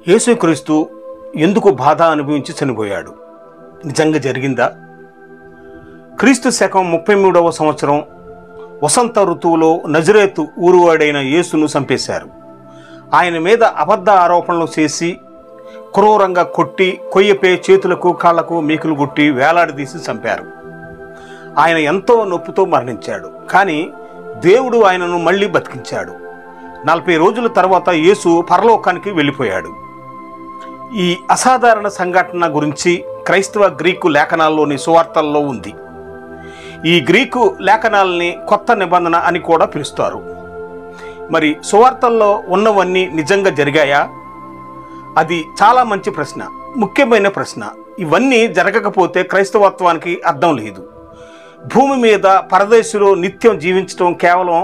యేసుక్రీస్తు ఎందుకు బాధ అనుభవించి చనిపోయాడు? నిజంగా జరిగిందా? క్రీస్తు శకం 33వ సంవత్సరం వసంత ఋతువులో నజరేతు ఊరువాడైన యేసును చంపేశారు. ఆయన మీద అబద్ధ ఆరోపణలు చేసి క్రూరంగా కొట్టి కొయ్యపై చేతులకు కాళ్లకు మేకులు గుట్టి వేలాడదీసి చంపారు. ఆయన ఎంతో నొప్పితో మరణించాడు. కానీ దేవుడు ఆయనను మళ్ళీ బతికించాడు. 40 రోజుల తర్వాత యేసు పరలోకానికి వెళ్ళిపోయాడు. ఈ అసాధారణ సంఘటన గురించి క్రైస్తవ గ్రీకు లేఖనాల్లోని సువార్తల్లో ఉంది. ఈ గ్రీకు లేఖనాలని కొత్త నిబంధన అని కూడా పిలుస్తారు. మరి సువార్తల్లో ఉన్నవన్నీ నిజంగా జరిగాయా? అది చాలా మంచి ప్రశ్న, ముఖ్యమైన ప్రశ్న. ఇవన్నీ జరగకపోతే క్రైస్తవత్వానికి అర్థం లేదు. భూమి మీద పరదేశులో నిత్యం జీవించడం కేవలం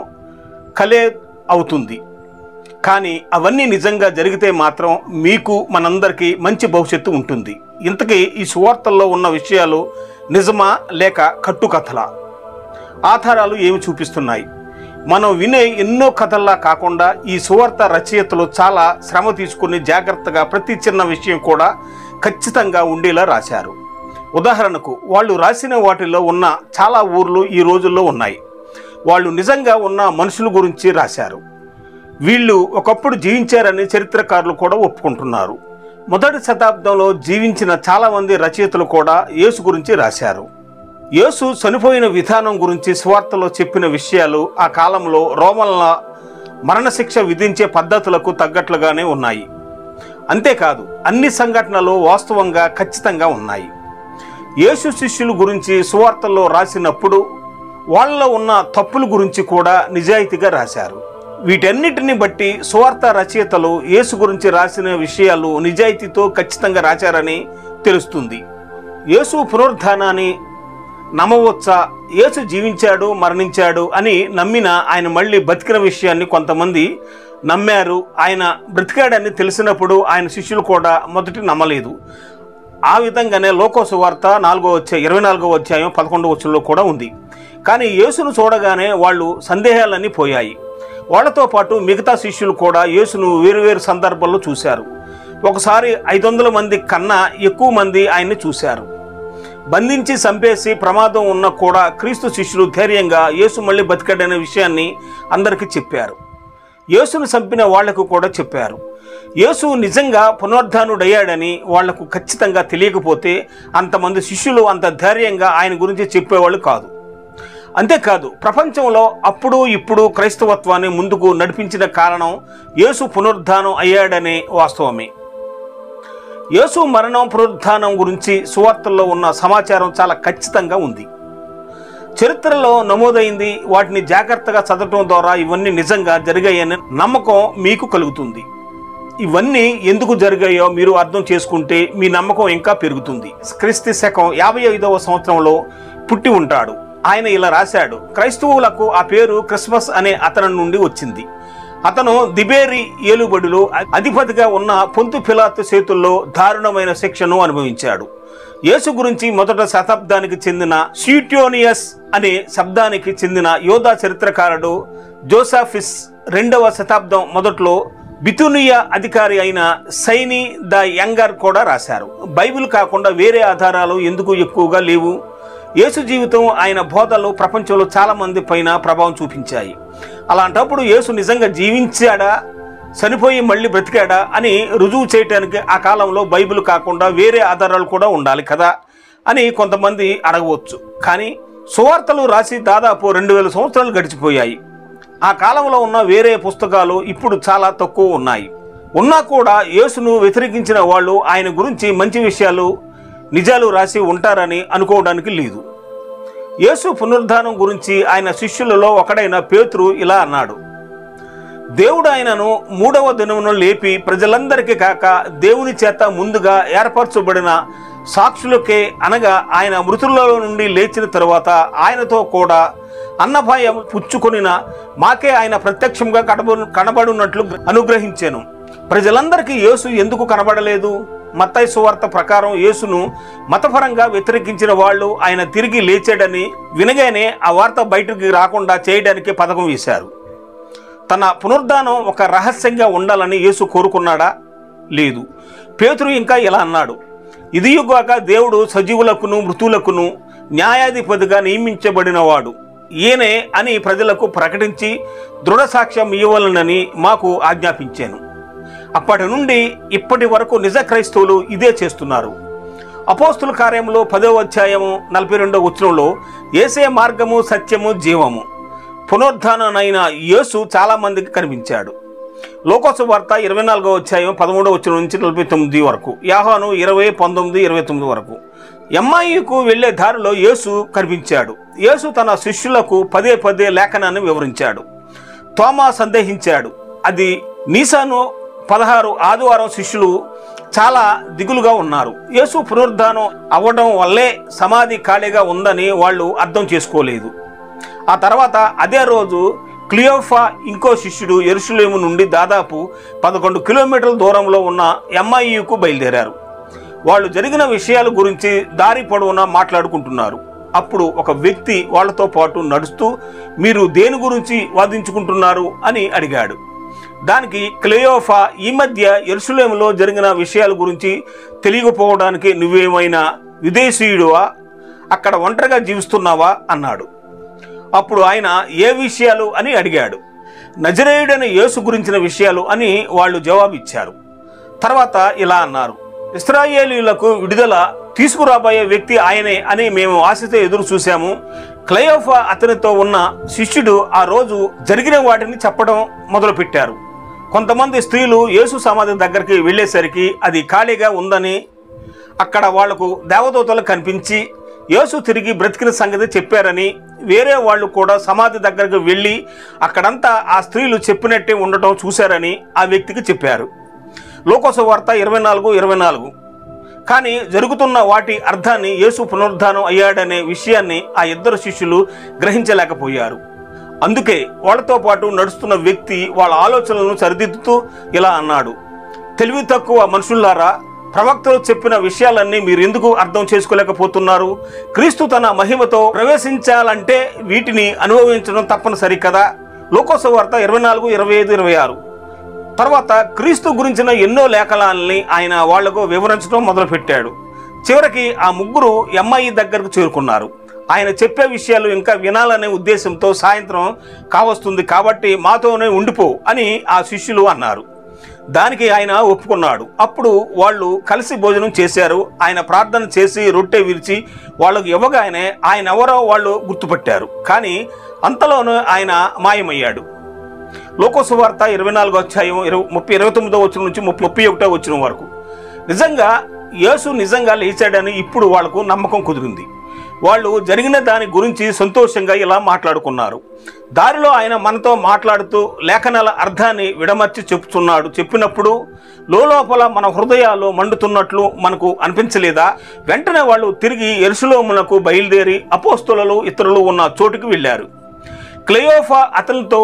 కలే అవుతుంది. కానీ అవన్నీ నిజంగా జరిగితే మాత్రం మీకు మనందరికీ మంచి భవిష్యత్తు ఉంటుంది. ఇంతకీ ఈ సువార్తల్లో ఉన్న విషయాలు నిజమా లేక కట్టుకథలా? ఆధారాలు ఏమి చూపిస్తున్నాయి? మనం వినే ఎన్నో కథల్లా కాకుండా ఈ సువార్త రచయితలు చాలా శ్రమ తీసుకుని జాగ్రత్తగా ప్రతి చిన్న విషయం కూడా ఖచ్చితంగా ఉండేలా రాశారు. ఉదాహరణకు వాళ్ళు రాసిన వాటిలో ఉన్న చాలా ఊర్లు ఈ రోజుల్లో ఉన్నాయి. వాళ్ళు నిజంగా ఉన్న మనుషుల గురించి రాశారు. వీళ్ళు ఒకప్పుడు జీవించారని చరిత్రకారులు కూడా ఒప్పుకుంటున్నారు. మొదటి శతాబ్దంలో జీవించిన చాలామంది రచయితలు కూడా యేసు గురించి రాశారు. యేసు చనిపోయిన విధానం గురించి సువార్తలో చెప్పిన విషయాలు ఆ కాలంలో రోమన్ల మరణశిక్ష విధించే పద్ధతులకు తగ్గట్లుగానే ఉన్నాయి. అంతేకాదు అన్ని సంఘటనలు వాస్తవంగా ఖచ్చితంగా ఉన్నాయి. యేసు శిష్యుల గురించి సువార్తల్లో రాసినప్పుడు వాళ్ళలో ఉన్న తప్పుల గురించి కూడా నిజాయితీగా రాశారు. వీటన్నిటిని బట్టి సువార్త రచయితలు యేసు గురించి రాసిన విషయాలు నిజాయితీతో ఖచ్చితంగా రాశారని తెలుస్తుంది. యేసు పునరుద్ధానాన్ని నమ్మవచ్చా? యేసు జీవించాడు, మరణించాడు అని నమ్మిన ఆయన మళ్ళీ బతికిన విషయాన్ని కొంతమంది నమ్మారు. ఆయన బ్రతికాడని తెలిసినప్పుడు ఆయన శిష్యులు కూడా మొదటి నమ్మలేదు. ఆ విధంగానే లోకా సువార్త 24వ అధ్యాయం 11వ వచనంలో కూడా ఉంది. కానీ యేసును చూడగానే వాళ్ళు సందేహాలన్నీ పోయాయి. వాళ్లతో పాటు మిగతా శిష్యులు కూడా యేసును వేరువేరు సందర్భాల్లో చూశారు. ఒకసారి 500 మంది కన్నా ఎక్కువ మంది ఆయన్ని చూశారు. బంధించి చంపేసి ప్రమాదం ఉన్నా కూడా క్రీస్తు శిష్యులు ధైర్యంగా యేసు మళ్ళీ బతికాడనే విషయాన్ని అందరికీ చెప్పారు. యేసును చంపిన వాళ్లకు కూడా చెప్పారు. యేసు నిజంగా పునరుద్ధానుడయ్యాడని వాళ్లకు ఖచ్చితంగా తెలియకపోతే అంతమంది శిష్యులు అంత ధైర్యంగా ఆయన గురించి చెప్పేవాళ్ళు కాదు. అంతేకాదు ప్రపంచంలో అప్పుడు ఇప్పుడు క్రైస్తవత్వాన్ని ముందుకు నడిపించిన కారణం యేసు పునరుద్ధానం అయ్యాడనే వాస్తవమే. యేసు మరణం పునరుద్ధానం గురించి సువార్తల్లో ఉన్న సమాచారం చాలా ఖచ్చితంగా ఉంది. చరిత్రలో నమోదైంది. వాటిని జాగ్రత్తగా చదవటం ద్వారా ఇవన్నీ నిజంగా జరిగాయని నమ్మకం మీకు కలుగుతుంది. ఇవన్నీ ఎందుకు జరిగాయో మీరు అర్థం చేసుకుంటే మీ నమ్మకం ఇంకా పెరుగుతుంది. క్రీస్తు శకం 55వ సంవత్సరంలో పుట్టి ఉంటాడు. ఆయన ఇలా రాశాడు. క్రైస్తవులకు ఆ పేరు క్రిస్మస్ అనే అతని నుండి వచ్చింది. అతను దిబేరి ఏలుబడిలో అధిపతిగా ఉన్న పొంతు పిలాతు చేతుల్లో దారుణమైన శిక్షను అనుభవించాడు. యేసు గురించి మొదట శతాబ్దానికి చెందిన స్యూటోనియస్ అనే శబ్దానికి చెందిన యోధా చరిత్రకారుడు జోసాఫిస్ 2వ శతాబ్దం మొదట్లో బితునియా అధికారి అయిన సైని ద యంగర్ కూడా రాశారు. బైబిల్ కాకుండా వేరే ఆధారాలు ఎందుకు ఎక్కువగా లేవు? యేసు జీవితం, ఆయన బోధలు ప్రపంచంలో చాలా మంది పైన ప్రభావం చూపించాయి. అలాంటప్పుడు యేసు నిజంగా జీవించాడా, చనిపోయి మళ్ళీ బ్రతికాడా అని రుజువు చేయడానికి ఆ కాలంలో బైబిల్ కాకుండా వేరే ఆధారాలు కూడా ఉండాలి కదా అని కొంతమంది అడగవచ్చు. కానీ సువార్తలు రాసి దాదాపు 2000 సంవత్సరాలు గడిచిపోయాయి. ఆ కాలంలో ఉన్న వేరే పుస్తకాలు ఇప్పుడు చాలా తక్కువ ఉన్నాయి. ఉన్నా కూడా యేసును వ్యతిరేకించిన వాళ్ళు ఆయన గురించి మంచి విషయాలు, నిజాలు రాసి ఉంటారని అనుకోవడానికి లేదు. యేసు పునరుద్ధానం గురించి ఆయన శిష్యులలో ఒకడైన పేతురు ఇలా అన్నాడు. దేవుడు ఆయనను 3వ దినమున లేపి ప్రజలందరికీ కాక దేవుని చేత ముందుగా ఏర్పరచబడిన సాక్షులకే, అనగా ఆయన మృతుల్లో నుండి లేచిన తరువాత ఆయనతో కూడా అన్నపాయం పుచ్చుకొనిన మాకే ఆయన ప్రత్యక్షంగా కనబడినట్లు అనుగ్రహించాను. ప్రజలందరికీ యేసు ఎందుకు కనబడలేదు? మత్తయి సువార్త ప్రకారం యేసును మతపరంగా వ్యతిరేకించిన వాళ్ళు ఆయన తిరిగి లేచాడని వినగానే ఆ వార్త బయటకు రాకుండా చేయడానికి పథకం వేశారు. తన పునరుద్ధానం ఒక రహస్యంగా ఉండాలని యేసు కోరుకున్నాడా? లేదు. పేతురు ఇంకా ఇలా అన్నాడు, ఇదియుగాక దేవుడు సజీవులకును మృతులకును న్యాయాధిపతిగా నియమించబడినవాడు ఈయనే అని ప్రజలకు ప్రకటించి దృఢ సాక్ష్యం ఇవ్వాలనని మాకు ఆజ్ఞాపించాను. అప్పటి నుండి ఇప్పటి వరకు నిజ క్రైస్తవులు ఇదే చేస్తున్నారు. అపోస్తుల కార్యములో 10వ అధ్యాయము 42వ వచనంలో యేసే మార్గము సత్యము జీవము పునరుద్ధానమైన యేసు చాలా మందికి కనిపించాడు. లోకాసు వార్త 24వ అధ్యాయం 13వ వచనం నుంచి 49 వరకు, యోహాను 20:19-29 వరకు. ఎమ్మాయికు వెళ్లే దారిలో యేసు కనిపించాడు. యేసు తన శిష్యులకు పదే లేఖనాన్ని వివరించాడు. తోమా సందేహించాడు. అది నీసాను 16 ఆదివారం శిష్యులు చాలా దిగులుగా ఉన్నారు. యేసు పునరుద్ధానం అవ్వడం వల్లే సమాధి ఖాళీగా ఉందని వాళ్ళు అర్థం చేసుకోలేదు. ఆ తర్వాత అదే రోజు క్లియోఫా ఇంకో శిష్యుడు యెరూషలేము నుండి దాదాపు 11 కిలోమీటర్ల దూరంలో ఉన్న ఎమ్మాయికు బయలుదేరారు. వాళ్ళు జరిగిన విషయాల గురించి దారి పొడవునా మాట్లాడుకుంటున్నారు. అప్పుడు ఒక వ్యక్తి వాళ్ళతో పాటు నడుస్తూ, మీరు దేని గురించి వాదించుకుంటున్నారు అని అడిగాడు. దానికి క్లియోఫా, ఈ మధ్య యెరూషలేములో జరిగిన విషయాల గురించి తెలియకపోవడానికి నువ్వేమైనా విదేశీయుడువా, అక్కడ ఒంటరిగా జీవిస్తున్నావా అన్నాడు. అప్పుడు ఆయన ఏ విషయాలు అని అడిగాడు. నజరేయుడైన యేసు గురించిన విషయాలు అని వాళ్ళు జవాబిచ్చారు. తర్వాత ఇలా అన్నారు, ఇశ్రాయేలీయులకు విడుదల తీసుకురాబోయే వ్యక్తి ఆయనే అని మేము ఆశతో ఎదురు చూశాము. క్లయోఫా అతనితో ఉన్న శిష్యుడు ఆ రోజు జరిగిన వాటిని చెప్పడం మొదలుపెట్టారు. కొంతమంది స్త్రీలు యేసు సమాధి దగ్గరికి వెళ్ళేసరికి అది ఖాళీగా ఉందని, అక్కడ వాళ్లకు దేవదూతలు కనిపించి యేసు తిరిగి బ్రతికిన సంగతి చెప్పారని, వేరే వాళ్ళు కూడా సమాధి దగ్గరకు వెళ్ళి అక్కడంతా ఆ స్త్రీలు చెప్పినట్టే ఉండటం చూశారని ఆ వ్యక్తికి చెప్పారు. లోకాసు వార్త 24:24. కానీ జరుగుతున్న వాటి అర్థాన్ని, యేసు పునరుద్ధానం అయ్యాడనే విషయాన్ని ఆ ఇద్దరు శిష్యులు గ్రహించలేకపోయారు. అందుకే వాళ్ళతో పాటు నడుస్తున్న వ్యక్తి వాళ్ళ ఆలోచనలను సరిదిద్దుతూ ఇలా అన్నాడు, తెలివి తక్కువ మనుషుల్లారా, ప్రవక్తలు చెప్పిన విషయాలన్నీ మీరు ఎందుకు అర్థం చేసుకోలేకపోతున్నారు? క్రీస్తు తన మహిమతో ప్రవేశించాలంటే వీటిని అనుభవించడం తప్పనిసరి కదా. లోకాసు వార్త 24, 25, 26. తర్వాత క్రీస్తు గురించిన ఎన్నో లేఖనాలని ఆయన వాళ్లకు వివరించడం మొదలుపెట్టాడు. చివరికి ఆ ముగ్గురు ఎమ్మాయి దగ్గరకు చేరుకున్నారు. ఆయన చెప్పే విషయాలు ఇంకా వినాలనే ఉద్దేశంతో సాయంత్రం కావస్తుంది కాబట్టి మాతోనే ఉండిపో అని ఆ శిష్యులు అన్నారు. దానికి ఆయన ఒప్పుకున్నాడు. అప్పుడు వాళ్ళు కలిసి భోజనం చేశారు. ఆయన ప్రార్థన చేసి రొట్టె విరిచి వాళ్ళకు ఇవ్వగానే ఆయన ఎవరో వాళ్ళు గుర్తుపట్టారు. కానీ అంతలోనూ ఆయన మాయమయ్యాడు. లోకాసు వార్త 24వ అధ్యాయం 29వ వచనం నుంచి 31వ వచనం వరకు. నిజంగా యేసు నిజంగా లేచాడని ఇప్పుడు వాళ్లకు నమ్మకం కుదిరింది. వాళ్ళు జరిగిన దాని గురించి సంతోషంగా ఇలా మాట్లాడుకున్నారు. దారిలో ఆయన మనతో మాట్లాడుతూ లేఖనాల అర్థాన్ని విడమర్చి చెప్పినప్పుడు లోపల మన హృదయాలు మండుతున్నట్లు మనకు అనిపించలేదా? వెంటనే వాళ్ళు తిరిగి యెరూషలేమునకు బయలుదేరి అపోస్తలులు ఇతరులు ఉన్న చోటుకి వెళ్ళారు. క్లయోఫా అతనితో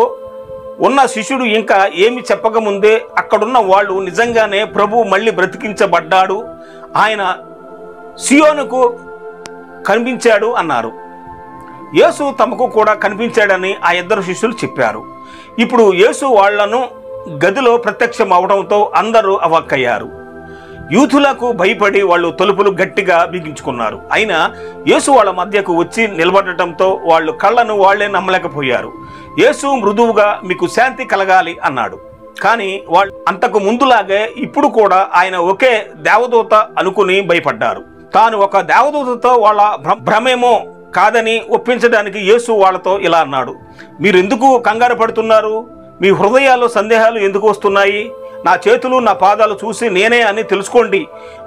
ఉన్న శిష్యుడు ఇంకా ఏమి చెప్పకముందే అక్కడున్న వాళ్ళు నిజంగానే ప్రభు మళ్ళీ బ్రతికించబడ్డాడు, ఆయన సియోనుకు కనిపించాడు అన్నారు. యేసు తమకు కూడా కనిపించాడని ఆ ఇద్దరు శిష్యులు చెప్పారు. ఇప్పుడు యేసు వాళ్లను గదిలో ప్రత్యక్షం అవడంతో అందరూ అవాక్కయ్యారు. యూతులకు భయపడి వాళ్ళు తలుపులు గట్టిగా బిగించుకున్నారు. అయినా యేసు వాళ్ళ మధ్యకు వచ్చి నిలబడటంతో వాళ్ళు కళ్ళను వాళ్లే నమ్మలేకపోయారు. యేసు మృదువుగా మీకు శాంతి కలగాలి అన్నాడు. కానీ వాళ్ళు అంతకు ముందులాగే ఇప్పుడు కూడా ఆయన ఒకే దేవదూత అనుకుని భయపడ్డారు. తాను ఒక దేవదూతతో వాళ్ళ భ్రమేమో కాదని ఒప్పించడానికి యేసు వాళ్ళతో ఇలా అన్నాడు, మీరెందుకు కంగారు పడుతున్నారు? మీ హృదయాల్లో సందేహాలు ఎందుకు వస్తున్నాయి? నా చేతులు నా పాదాలు చూసి నేనే అని తెలుసుకోండి,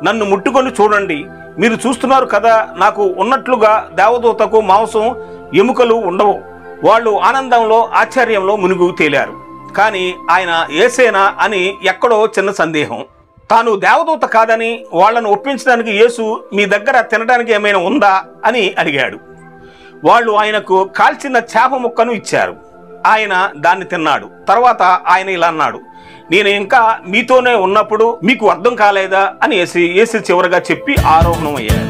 నన్ను ముట్టుకొని చూడండి. మీరు చూస్తున్నారు కదా, నాకు ఉన్నట్లుగా దేవదూతకు మాంసం ఎముకలు ఉండవు. వాళ్ళు ఆనందంలో ఆశ్చర్యంలో మునిగి తేలారు. కానీ ఆయన యేసేనా అని ఎక్కడో చిన్న సందేహం. తాను దేవదూత కాదని వాళ్లను ఒప్పించడానికి యేసు మీ దగ్గర తినడానికి ఏమైనా ఉందా అని అడిగాడు. వాళ్ళు ఆయనకు కాల్చిన చేప ముక్కను ఇచ్చారు. ఆయన దాన్ని తిన్నాడు. తర్వాత ఆయన ఇలా అన్నాడు, నేను ఇంకా మీతోనే ఉన్నప్పుడు మీకు అర్థం కాలేదా అని యేసు చివరగా చెప్పి ఆరోహణం అయ్యాడు.